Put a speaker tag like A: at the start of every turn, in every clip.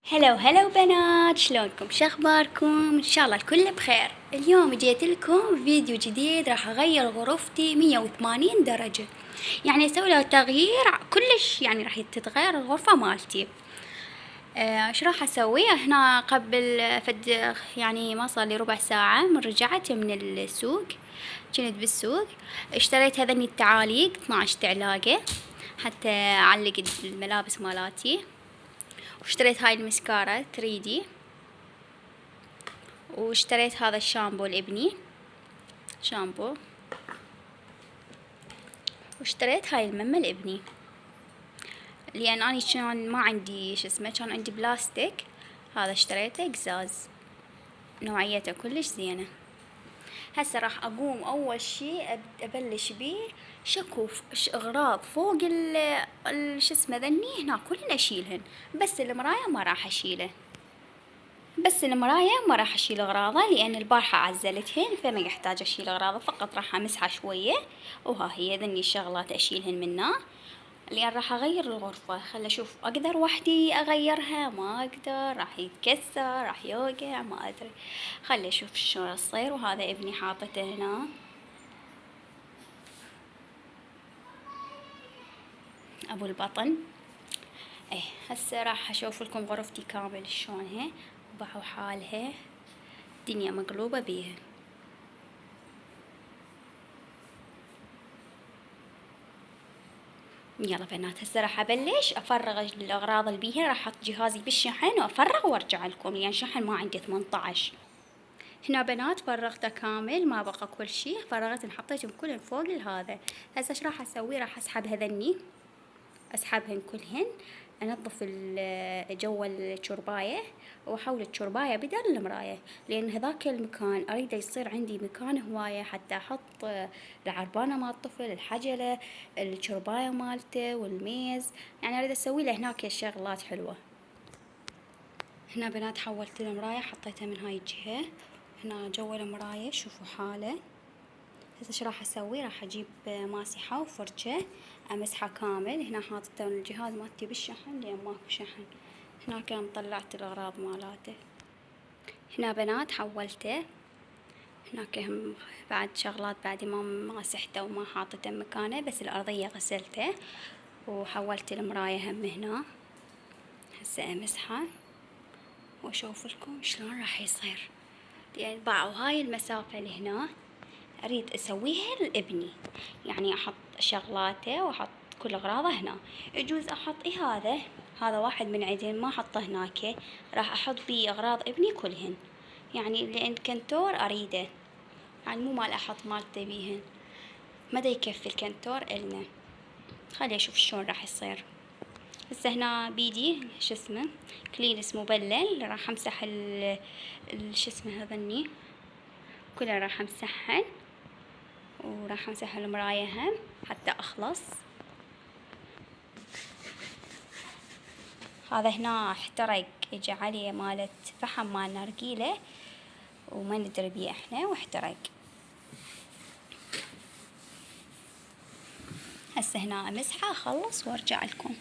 A: هلا بنات، شلونكم؟ شخباركم؟ ان شاء الله الكل بخير. اليوم جيت لكم فيديو جديد، راح اغير غرفتي 180 درجة. يعني اسوي لها تغيير كلش، يعني راح تتغير الغرفة مالتي. ايش راح اسوي هنا؟ قبل يعني ما صار لي ربع ساعة من رجعت من السوق. كنت بالسوق، اشتريت هذني التعاليق 12 تعلاقة حتى اعلق الملابس مالاتي. واشتريت هاي المسكارة 3D، واشتريت هذا الشامبو لابني، شامبو. واشتريت هاي الممة لابني، لان اني كان ما عندي كان عندي بلاستيك. هذا اشتريته قزاز، نوعيته كلش زينة. هسه راح اقوم اول شي ابلش بيه شكوف اغراض فوق ذني هنا كلهن اشيلهن، بس المراية ما راح اشيله. ما راح اشيل اغراضه لان البارحة عزلتهن، فما يحتاج اشيل اغراضه، فقط راح امسحها شوية. وها هي ذني الشغلات اشيلهن منه، لان راح اغير الغرفة. خل اشوف اقدر وحدي اغيرها، ما اقدر راح يتكسر، راح يوقع، ما ادري. خلي اشوف شلون تصير. وهذا ابني حاطته هنا، ابو البطن. هسه راح اشوف لكم غرفتي كامل شلون هي وبعو حالها، الدنيا مقلوبة بيها. يلا بنات، هسه راح ابلش افرغ الاغراض اللي بيها. راح احط جهازي بالشحن وافرغ وارجع لكم، لان شحن ما عندي 18. هنا بنات فرغته كامل، ما بقى كل شيء. فرغت حطيتهم كلهم فوق هذا. هسه ايش راح اسوي؟ راح اسحب هذني، اسحبهن كلهن، انظف جو الشرباية، واحول الشرباية بدل المراية، لان هذاك المكان اريده يصير عندي مكان هواية حتى احط العربانة مال الطفل، الحجلة، الشرباية مالته والميز. يعني اريد اسوي له هناك شغلات حلوة. هنا بنات حولت المراية، حطيتها من هاي الجهة. هنا جو المراية شوفوا حاله. هسه ايش راح اسوي؟ راح اجيب ماسحة وفرشة امسحه كامل. هنا حاطته الجهاز مالتي بالشحن لان ماكو شحن. هنا كان طلعت الاغراض مالاته. هنا بنات حولته، هناك هم بعد شغلات بعد ما مسحته وما حاطته مكانه، بس الارضية غسلته. وحولت المراية هم هنا. هسه امسحه واشوف لكم شلون راح يصير. لان باعوا هاي المسافة لهنا اريد اسويها لابني، يعني احط شغلاته واحط كل اغراضه هنا. يجوز احط هذا واحد من عندين ما احطه هناك، راح احط بيه اغراض ابني كلهن. يعني لان كنتور اريده، يعني مو مال احط مالته بيهن، ما دا يكفي الكنتور النا. خلي اشوف شلون راح يصير. هسه هنا بيدي كلينس مبلل، راح امسح هذني كلها، راح امسحهن. وراح امسح المراية هم حتى اخلص. هذا هنا احترق، اجى عليه مالت فحم مال نرجيلة وما ندري بيه احنا، واحترق. هسه هنا امسحه اخلص وارجع لكم.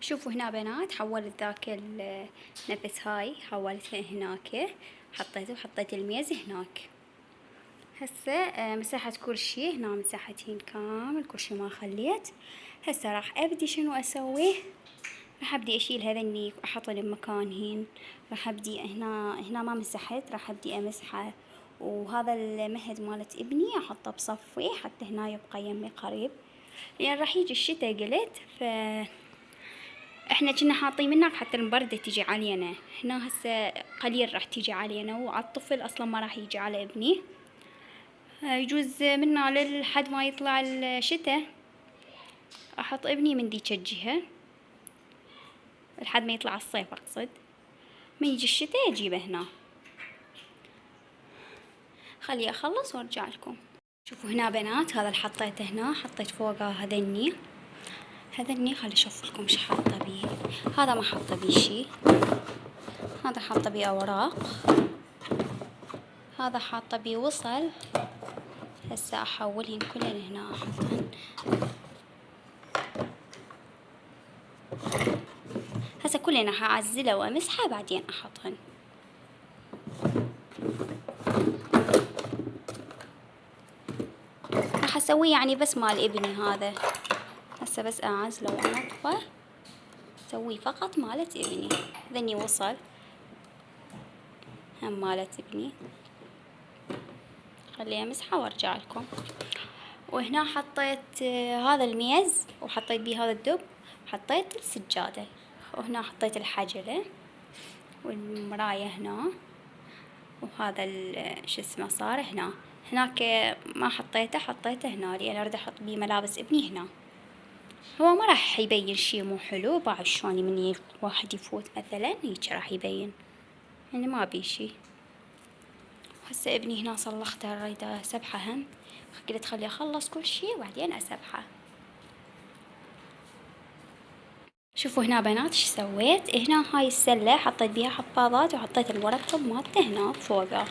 A: شوفوا هنا بنات، حولت ذاك النفس هاي حولتها هناك، حطيت الميز هناك. هسه مسحت كل شي هنا، مسحتين كامل كل شي ما خليت. هسه راح ابدي شنو اسوي. راح ابدي اشيل هذني احطهم مكانهن. راح ابدي هنا ما مسحت، راح ابدي امسحه. وهذا المهد مالت ابني احطه بصفي حتى هنا يبقى يمي قريب، لان راح يجي الشتاء قلت. احنا كنا حاطين منك حتى المبردة تيجي علينا. هنا هسه قليل راح تيجي علينا، وعلى الطفل اصلا ما راح يجي على ابني. يجوز منا لحد ما يطلع الشتاء احط ابني من ديك الجهة لحد ما يطلع الصيف. اقصد من يجي الشتاء اجيبه هنا. خلي اخلص وارجع لكم. شوفوا هنا بنات، هذا اللي حطيته هنا، حطيت فوقه هذني. خلي اشوف لكم ايش حاطه بيه. هذا ما حاطه بيه شي، هذا حاطه بيه اوراق، هذا حاطه بيه وصل. هسه احولهن كلهن هنا احطهن. هسه كلنا راح اعزله وامسحه بعدين احطهن. راح اسوي يعني بس مال ابني هذا، هسه بس اعزله وانظفه، اسوي فقط مالت ابني. ذني وصل هم مالت ابني، خليه امسحه وارجع لكم. وهنا حطيت هذا الميز وحطيت بيه هذا الدب، وحطيت السجادة، وهنا حطيت الحجلة والمراية هنا، وهذا شو اسمه صار هنا. هناك ما حطيته، حطيته هنا لأن اريد احط بيه ملابس ابني هنا. هو ما راح يبين شي مو حلو، بعد شلون من واحد يفوت مثلا هيك راح يبين، يعني ما بيه شي. هسه ابني هنا صلخته، اريد اسبحه هم، قلت خليه اخلص كل شي وبعدين اسبحه. شوفوا هنا بنات ايش سويت. هنا هاي السلة حطيت بيها حفاضات وحطيت المرطب مالته هنا فوقه.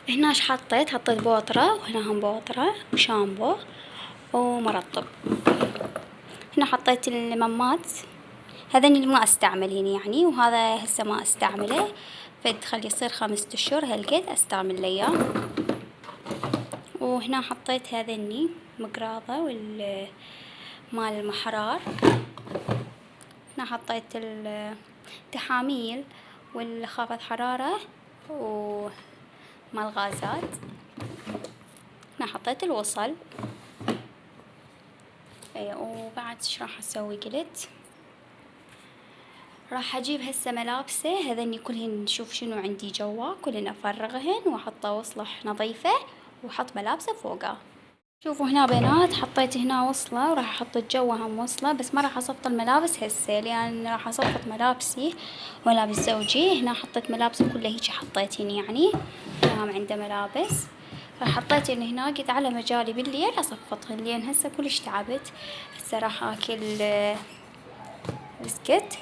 A: هنا ايش حطيت بوطرة، وهنا هم بوطرة وشامبو ومرطب. هنا حطيت الممات، هذني اللي ما استعملهن يعني، وهذا هسه ما استعمله، فخلي يصير 5 اشهر هالقد استعمل لياه. وهنا حطيت هذني مقراضة مال المحرار. هنا حطيت التحاميل والخافض حرارة ومال غازات. هنا حطيت الوصل. وبعد ايش راح اسوي؟ قلت راح اجيب هسه ملابسه هذني كلهن، نشوف شنو عندي جوا، كلهن افرغهن واحطه وصلة نظيفة واحط ملابسه فوقها. شوفوا هنا بنات حطيت هنا وصلة وراح احط جوا هم وصلة، بس ما راح اصفط الملابس هسه لان راح اصفط ملابسي وملابس زوجي. هنا حطيت ملابسي كلها هيجي حطيتهن يعني، هم عنده ملابس، فحطيتهن هنا قلت على مجالي بالليل اصفطهن، لان هسه كلش تعبت. هسه راح اكل بسكت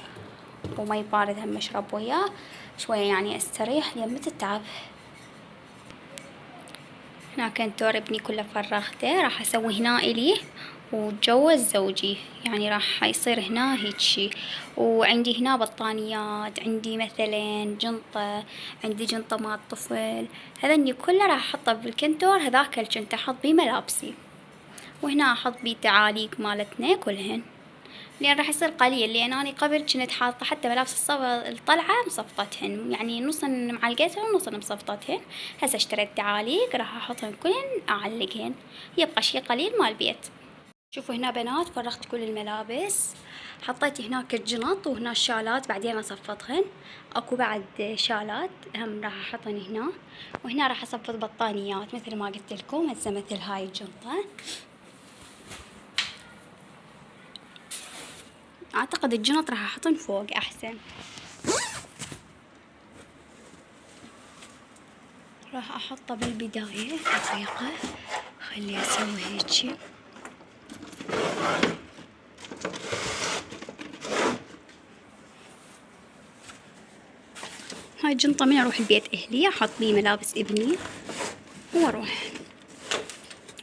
A: ومي بارد هم اشرب وياه شوية يعني استريح لين متى التعب. هنا كان دور ابني كله فرغته، راح اسوي هنا الي وتجوز زوجي، يعني راح يصير هنا هيك شي. وعندي هنا بطانيات، عندي مثلا جنطة، عندي جنطة مال طفل، هذني كله راح احطه بالكنتور. هذاك اللي كنت احط بيه ملابسي، وهنا احط بيه تعاليق مالتنا كلهن، لان راح يصير قليل، لان اني قبل كنت حاطه حتى ملابس الطلعه مصفطتهن، يعني نصن معلقتهن ونصن مصفطتهن. هسه اشتريت تعاليق راح احطهن كلهن اعلقهن، يبقى شي قليل مال بيت. شوفوا هنا بنات فرغت كل الملابس، حطيت هناك الجنط وهنا الشالات بعدين اصفطهن. اكو بعد شالات هم راح احطهن هنا، وهنا راح اصفط بطانيات مثل ما قلت لكم، هسه مثل هاي الجنطه. اعتقد الجنط راح احطن فوق احسن. راح احطه بالبداية دقيقة، خليه اسوي هيجي. هاي الجنطة من اروح البيت اهلي احط بيه ملابس ابني واروح.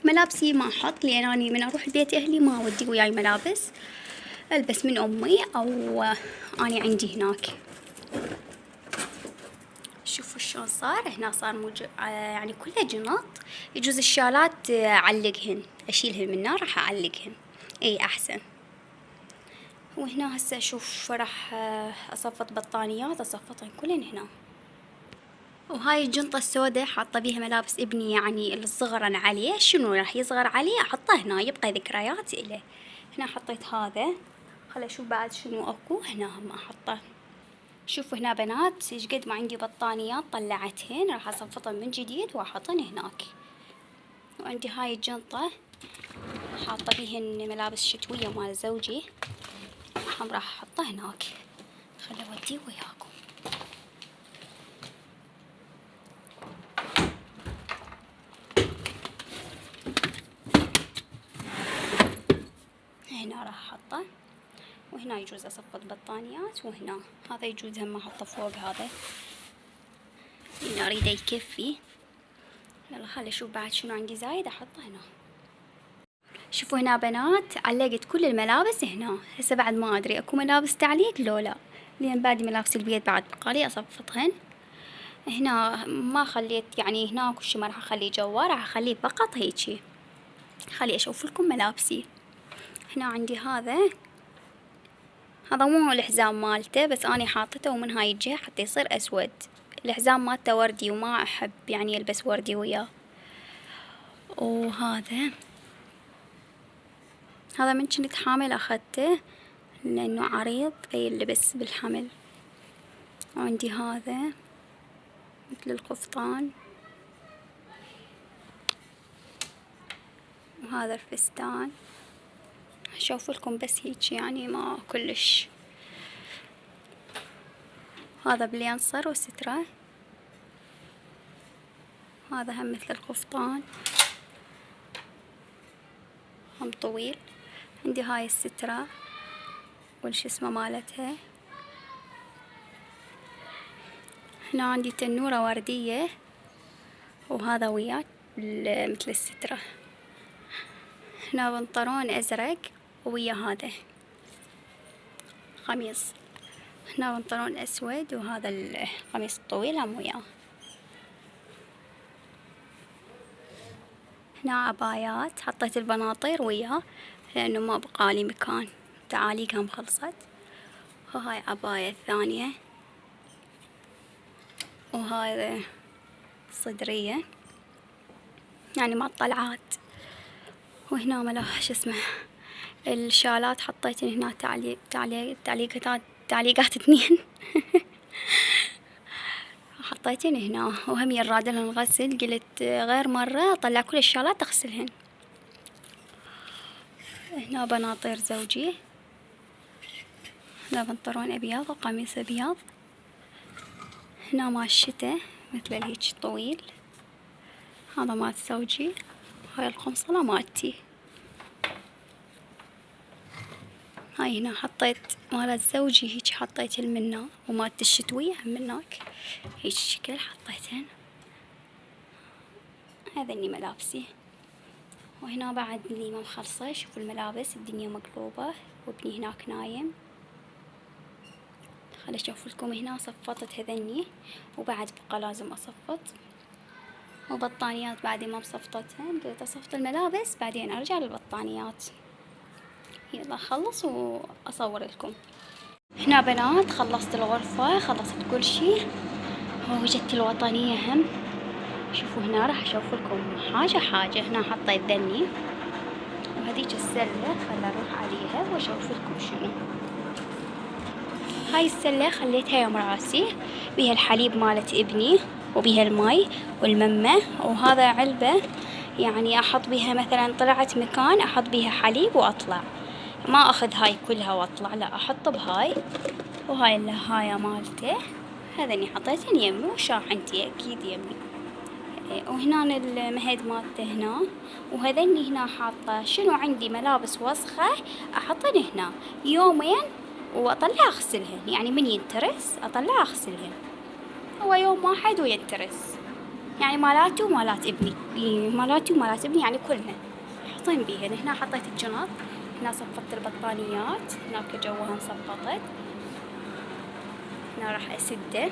A: ملابسي ما احط، لان اني من اروح البيت اهلي ما اودي وياي ملابس، البس من امي او اني عندي هناك. شوفوا شلون صار. هنا صار يعني كله جنط، يجوز الشالات اعلقهن، اشيلهن من النار راح اعلقهن اي احسن. وهنا هسه اشوف راح اصفط بطانيات، اصفطهن كلهن هنا. وهاي الجنطة السوداء حاطة بيها ملابس ابني، يعني الصغرن عليه، شنو راح يصغر عليه احطه هنا يبقى ذكريات إله. هنا حطيت هذا، خلي اشوف بعد شنو اكو هنا هم احطه. شوفوا هنا بنات ايش قد ما عندي بطانيات طلعتهن، راح اصفطهن من جديد واحطهن هناك. وعندي هاي الجنطة حاطة بيهن ملابس شتوية مال زوجي، هم راح احطه هناك. خلي اوديه وياكم. هنا راح احطه، وهنا يجوز اصفط بطانيات، وهنا هذا يجوز هم احطه فوق هذا، هنا اريده يكفي. يلا خلي اشوف بعد شنو عندي زايد احطه هنا. شوفوا هنا بنات علقت كل الملابس هنا. هسه بعد ما ادري اكو ملابس تعليق لو لا، لان باقي ملابس البيت بعد بقالي اصفطهن. هنا ما خليت يعني هنا كل شي ما راح اخليه جوا، راح اخليه فقط هيجي. خلي اشوف لكم ملابسي. هنا عندي هذا مو الحزام مالته، بس اني حاطته من هاي الجهة حتى يصير اسود. الحزام مالته وردي وما احب يعني البس وردي وياه. وهذا من كنت حامل اخذته لانه عريض فيلبس بالحمل. وعندي هذا مثل القفطان، وهذا الفستان. اشوف لكم بس هيك يعني ما كلش. هذا بلينصر وسترة، هذا هم مثل القفطان هم طويل. عندي هاي السترة والش اسمه مالتها. هنا عندي تنورة وردية، وهذا وياه مثل السترة. هنا بنطلون ازرق ويا هذا قميص. هنا بنطلون اسود وهذا القميص الطويل هم وياه. هنا عبايات حطيت البناطير وياه لانه ما بقالي مكان، تعاليقها مخلصت. وهاي عباية الثانية، وهذا صدرية يعني مع الطلعات. وهنا شو اسمه الشالات حطيتن هنا تعليقات 2 حطيتن هنا. وهم يرادلن غسل، قلت غير مرة اطلع كل الشالات اغسلهن. هنا بناطير زوجي، هنا بنطلون ابيض وقميص ابيض. هنا مال الشتا مثل هيك طويل، هذا مال زوجي. هاي القمصلة مالتي. هاي هنا حطيت مالت زوجي هيك، حطيت المنا ومالت الشتوية هم مناك هيك شكل حطيتهن. هذني ملابسي. وهنا بعد اللي ما مخلصة. شوفوا الملابس الدنيا مقلوبة وابني هناك نايم. خلي اشوف لكم. هنا صفطت هذني وبعد بقى لازم اصفط. وبطانيات بعد ما بصفطتهن، قلت اصفط الملابس بعدين ارجع للبطانيات. يلا اخلص واصور لكم. هنا بنات خلصت الغرفة، خلصت كل شي، وجدت الوطنية هم. شوفوا هنا راح اشوف لكم حاجة. هنا حطيت ذني وهذيك السلة، خل اروح عليها واشوف لكم شنو. هاي السلة خليتها يوم راسي، بيها الحليب مالت ابني وبيها المي والممة. وهذا علبة يعني احط بيها مثلا طلعت مكان احط بيها حليب واطلع، ما اخذ هاي كلها واطلع، لا احط بهاي. وهاي اللهاية مالته هذني حطيتهن يمي وشاحنتي اكيد يمي. وهنا المهد مالته هنا. وهذني هنا حاطة شنو عندي ملابس وسخة احطن هنا يومين واطلع اغسلهن، يعني من ينترس اطلع اغسلهن. هو يوم واحد وينترس، يعني مالاتي ومالات ابني، مالاتي ومالات ابني يعني كلهن حطين بيهن. هنا حطيت الجنط. هنا صفطت البطانيات، هناك جوها مصفطت. هنا راح اسده.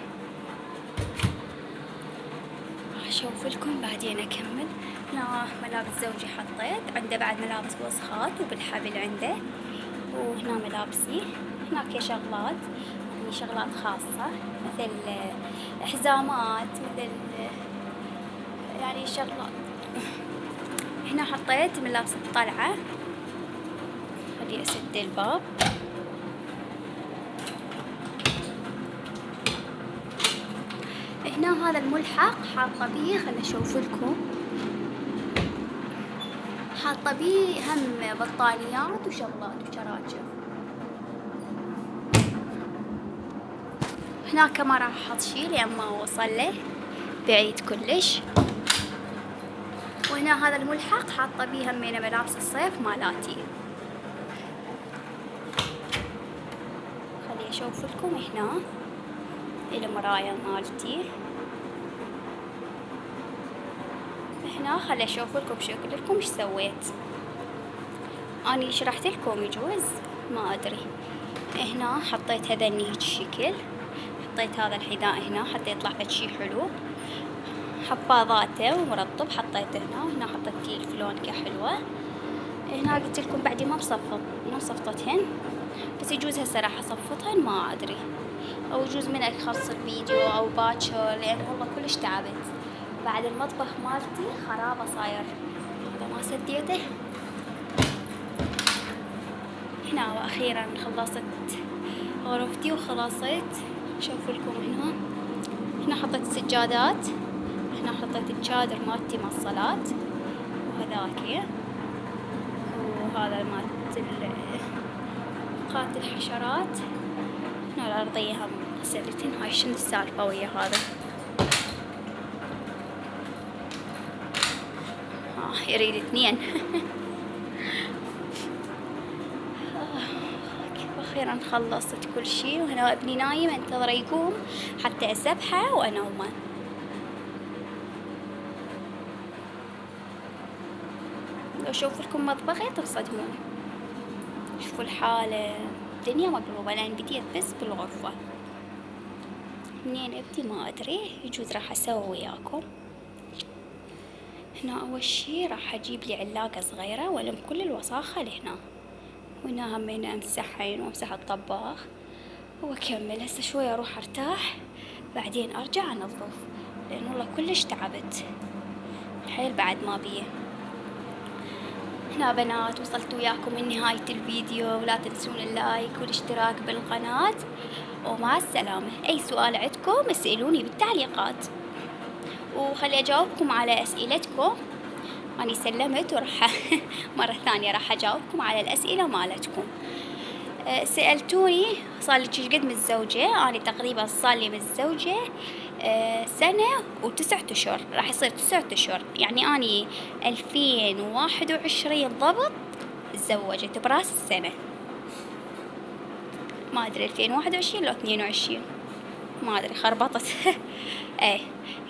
A: راح اشوف لكم بعدين اكمل. هنا ملابس زوجي حطيت، عنده بعد ملابس وسخات وبالحبل عنده. وهنا ملابسي. هناك شغلات يعني شغلات خاصة مثل حزامات، مثل يعني شغلات. هنا حطيت ملابس الطلعة. خلي اسد الباب. هنا هذا الملحق حاطه بيه، خلي اشوف لكم. حاطه بيه هم بطانيات وشغلات وشراجم. هناك ما راح احط شي لان ما وصل له بعيد كلش. وهنا هذا الملحق حاطه بيه همينه ملابس الصيف مالاتي. خلي اشوف لكم. هنا المراية مالتي. هنا خلي اشوف لكم شكل لكم ايش سويت. اني شرحت لكم يجوز ما ادري. هنا حطيت هذني هيك شكل، حطيت هذا الحذاء هنا حتى يطلع لك شي حلو، حفاضاته ومرطب حطيته هنا، وهنا حطيت الفلونكة حلوة. هنا قلت لكم بعدي ما مصفطتهن، بس يجوز هسه راح اصفطهن ما ادري، او يجوز من اخلص الفيديو او باكر، لان والله كلش تعبت. بعد المطبخ مالتي خرابة صاير، هذا ما سديته. هنا واخيرا خلصت غرفتي وخلصت. شوفوا لكم هنا حطيت السجادات، هنا حطيت الشادر مالتي مال الصلاة، وهذاك وهذا مالت قاتل الحشرات. هنا الأرضية هم غسلتن. هاي شنو السالفة ويا هذا؟ يريد 2. أخيرا خلصت كل شي، وهنا ابني نايم انتظر يقوم حتى أسبحه وأنومه. لو أشوف لكم مطبخي تصدمون. شوفوا الحالة، الدنيا مقلوبة لأن بديت بس بالغرفة. منين ابدي ما أدري، يجوز راح أسوي وياكم. هنا أول شي راح أجيب لي علاقة صغيرة وألم كل الوساخة اللي هنا، وهنا همين أمسحين وأمسح الطباخ وأكمل. هسه شوية أروح أرتاح، بعدين أرجع أنظف، لأن والله كلش تعبت الحيل بعد ما بيه. هنا بنات وصلت وياكم من نهاية الفيديو، ولا تنسون اللايك والاشتراك بالقناة، ومع السلامة. أي سؤال عندكم اسألوني بالتعليقات، وخلي أجاوبكم على أسئلتكم. أنا سلمت وراح مرة ثانية راح أجاوبكم على الأسئلة مالتكم. سألتوني صار لي قد متزوجة، أنا تقريبا صار لي متزوجة 1 و9 أشهر، راح يصير 9 أشهر، يعني أني 2021 ضبط تزوجت براس السنة، ما أدري 2021 لو 22 ما أدري خربطت. ايه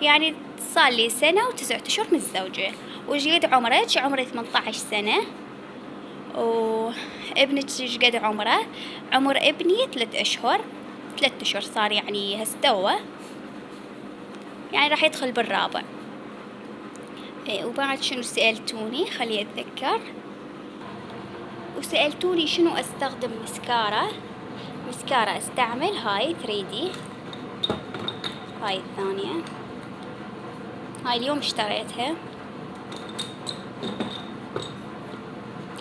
A: يعني صار لي 1 و9 أشهر متزوجة. وش قد عمرك؟ عمري 18 سنة. وابنك ايش قد عمره؟ عمر ابني 3 أشهر. 3 أشهر صار، يعني هستوى، يعني راح يدخل بالرابع. إيه وبعد شنو سألتوني؟ خلي أتذكر. وسألتوني شنو أستخدم مسكارة استعمل هاي 3D، هاي الثانية، هاي اليوم اشتريتها.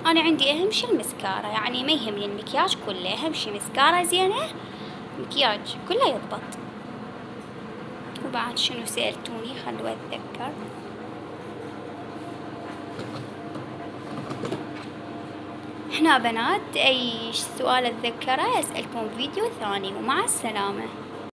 A: أنا عندي أهم شي المسكارة، يعني ما يهمني المكياج كله، أهم شي مسكارة زينة، مكياج كله يضبط. وبعد شنو سألتوني؟ خلوا أتذكر. هنا بنات أي سؤال أتذكره أسألكم فيديو ثاني، ومع السلامة.